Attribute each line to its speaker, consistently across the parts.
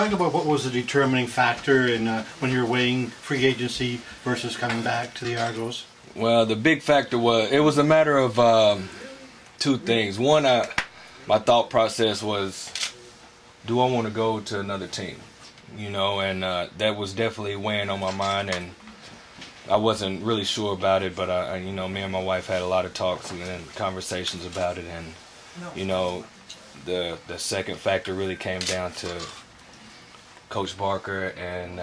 Speaker 1: talk about what was the determining factor in when you were weighing free agency versus coming back to the Argos?
Speaker 2: Well, the big factor was a matter of two things. One, my thought process was, do I want to go to another team? You know, and that was definitely weighing on my mind, and I wasn't really sure about it, but you know, me and my wife had a lot of talks and conversations about it, and you know, the second factor really came down to Coach Barker and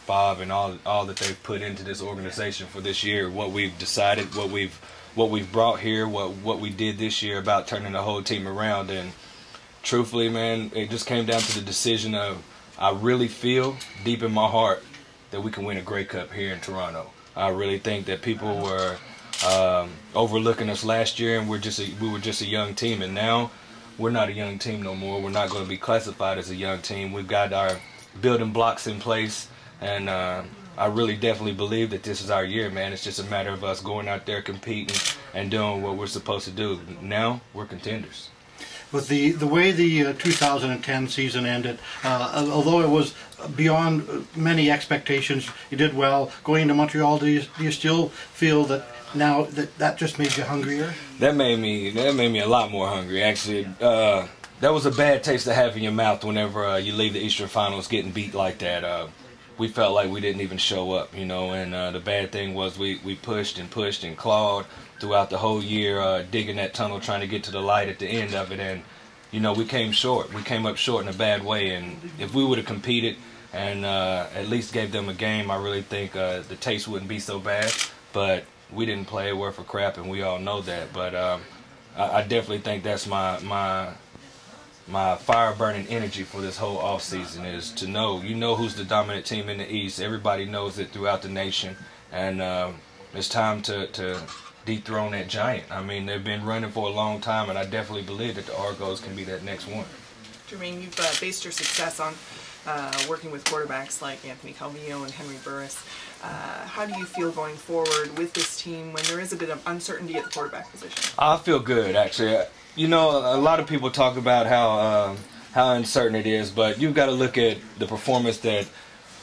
Speaker 2: Bob and all that they've put into this organization for this year. What we've decided, what we've brought here, what we did this year about turning the whole team around. And truthfully, man, it just came down to the decision of, I really feel deep in my heart that we can win a Grey Cup here in Toronto. I really think that people were overlooking us last year, and we were just a young team, and now we're not a young team no more. We're not going to be classified as a young team. We've got our building blocks in place, and I really definitely believe that this is our year, man. It's just a matter of us going out there competing and doing what we're supposed to do. Now we're contenders.
Speaker 1: With the way the 2010 season ended, although it was beyond many expectations, you did well. Going to Montreal, do you still feel that now that just made you hungrier?
Speaker 2: That made me a lot more hungry, actually. That was a bad taste to have in your mouth whenever you leave the Eastern Finals getting beat like that. We felt like we didn't even show up, you know, and the bad thing was we pushed and clawed throughout the whole year, digging that tunnel, trying to get to the light at the end of it, and you know, we came short. We came up short in a bad way, and if we would have competed and at least gave them a game, I really think the taste wouldn't be so bad. But we didn't play worth a crap, and we all know that. But I definitely think that's my fire-burning energy for this whole offseason, is to know, you know, who's the dominant team in the East. Everybody knows it throughout the nation, and it's time to dethrone that giant. I mean, they've been running for a long time, and I definitely believe that the Argos can be that next one.
Speaker 3: Jermaine, you've based your success on working with quarterbacks like Anthony Calvillo and Henry Burris. How do you feel going forward with this team when there is a bit of uncertainty at the quarterback position? I
Speaker 2: feel good, actually. You know, a lot of people talk about how uncertain it is, but you've got to look at the performance that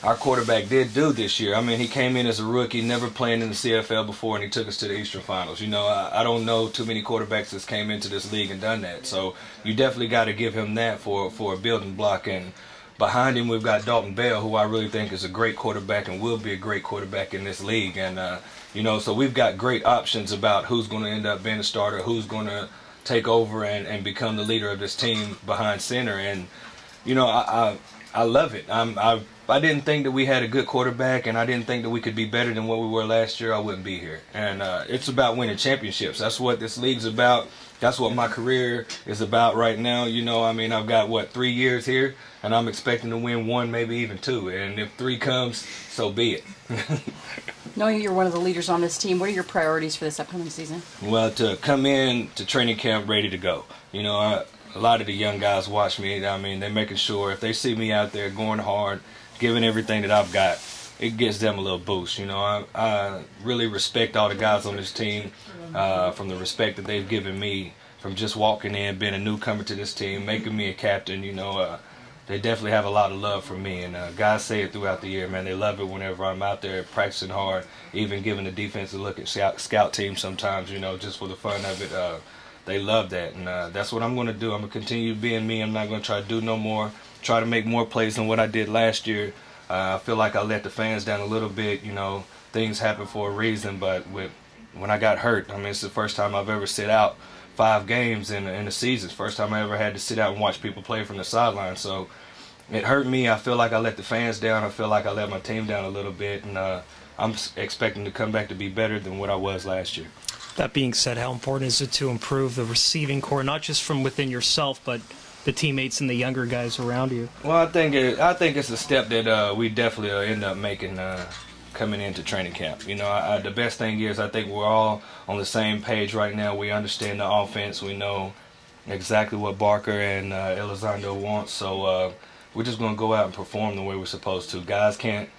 Speaker 2: our quarterback did do this year. I mean, he came in as a rookie, never playing in the CFL before, and he took us to the Eastern Finals. You know, I don't know too many quarterbacks that's came into this league and done that. So you definitely got to give him that for a building block. And behind him, we've got Dalton Bell, who I really think is a great quarterback and will be a great quarterback in this league. And, you know, so we've got great options about who's going to end up being a starter, who's going to take over and become the leader of this team behind center. And, you know, I love it. I didn't think that we had a good quarterback, and I didn't think that we could be better than what we were last year. I wouldn't be here. And it's about winning championships. That's what this league's about. That's what my career is about right now. You know, I mean, I've got, 3 years here, and I'm expecting to win 1, maybe even 2. And if 3 comes, so be it.
Speaker 4: Knowing you're one of the leaders on this team, what are your priorities for this upcoming season?
Speaker 2: Well, to come in to training camp ready to go. You know, a lot of the young guys watch me. I mean, they're making sure if they see me out there going hard, giving everything that I've got, it gives them a little boost. You know, I really respect all the guys on this team from the respect that they've given me from just walking in, being a newcomer to this team, making me a captain. You know, they definitely have a lot of love for me, and guys say it throughout the year, man. They love it whenever I'm out there practicing hard, even giving the defense a look at scout teams sometimes, you know, just for the fun of it. They love that, and that's what I'm going to do. I'm going to continue being me. I'm not going to try to do no more, try to make more plays than what I did last year. I feel like I let the fans down a little bit. You know, things happen for a reason, but when I got hurt, I mean, it's the first time I've ever sit out 5 games in the season. First time I ever had to sit out and watch people play from the sideline. So it hurt me. I feel like I let the fans down. I feel like I let my team down a little bit, and I'm expecting to come back to be better than what I was last year.
Speaker 5: That being said, how important is it to improve the receiving core, not just from within yourself, but the teammates and the younger guys around you?
Speaker 2: Well, I think it's a step that we definitely end up making coming into training camp. You know, the best thing is I think we're all on the same page right now. We understand the offense. We know exactly what Barker and Elizondo want. So we're just going to go out and perform the way we're supposed to. Guys can't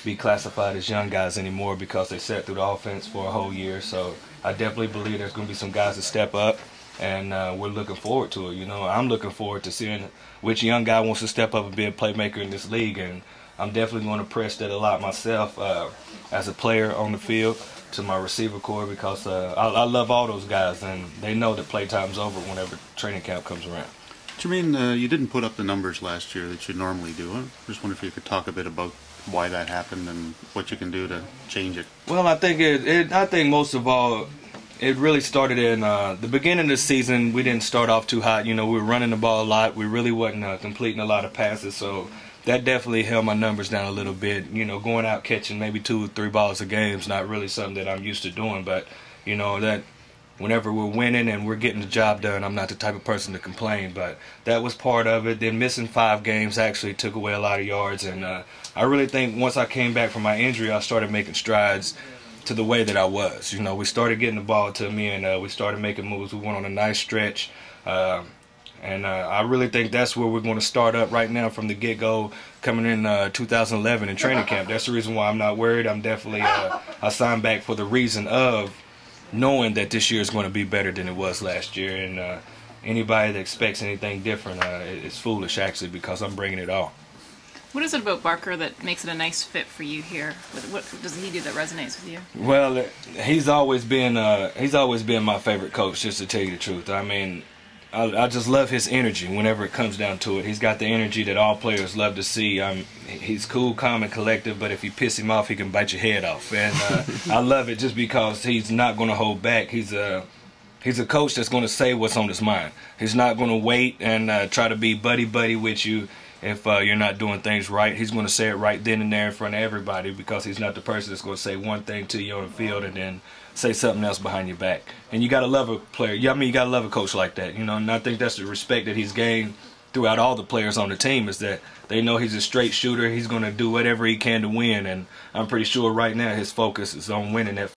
Speaker 2: be classified as young guys anymore because they sat through the offense for a whole year. So I definitely believe there's going to be some guys that step up and we're looking forward to it. You know, I'm looking forward to seeing which young guy wants to step up and be a playmaker in this league, and I'm definitely going to press that a lot myself as a player on the field to my receiver corps, because I love all those guys, and they know that playtime's over whenever training camp comes around.
Speaker 6: Jermaine, you didn't put up the numbers last year that you normally do. I just wonder if you could talk a bit about why that happened and what you can do to change it.
Speaker 2: Well, I think I think most of all, it really started in the beginning of the season. We didn't start off too hot. You know, we were running the ball a lot. We really wasn't completing a lot of passes, so that definitely held my numbers down a little bit. You know, going out catching maybe 2 or 3 balls a game is not really something that I'm used to doing. But, you know, that whenever we're winning and we're getting the job done, I'm not the type of person to complain. But that was part of it. Then missing 5 games actually took away a lot of yards. And I really think once I came back from my injury, I started making strides to the way that I was. You know, we started getting the ball to me, and we started making moves. We went on a nice stretch. And I really think that's where we're going to start up right now from the get-go, coming in 2011 in training camp. That's the reason why I'm not worried. I'm definitely I signed back for the reason of knowing that this year is going to be better than it was last year. And anybody that expects anything different is foolish, actually, because I'm bringing it all.
Speaker 7: What is it about Barker that makes it a nice fit for you here? What does he do that resonates with you?
Speaker 2: Well, he's always been my favorite coach, just to tell you the truth. I mean, I just love his energy whenever it comes down to it. He's got the energy that all players love to see. He's cool, calm, and collective, but if you piss him off, he can bite your head off. And I love it just because he's not going to hold back. He's a coach that's going to say what's on his mind. He's not going to wait and try to be buddy-buddy with you if you're not doing things right. He's going to say it right then and there in front of everybody, because he's not the person that's going to say one thing to you on the field and then say something else behind your back. And you got to love a player. I mean, you got to love a coach like that, you know. And I think that's the respect that he's gained throughout all the players on the team, is that they know he's a straight shooter. He's going to do whatever he can to win. And I'm pretty sure right now his focus is on winning that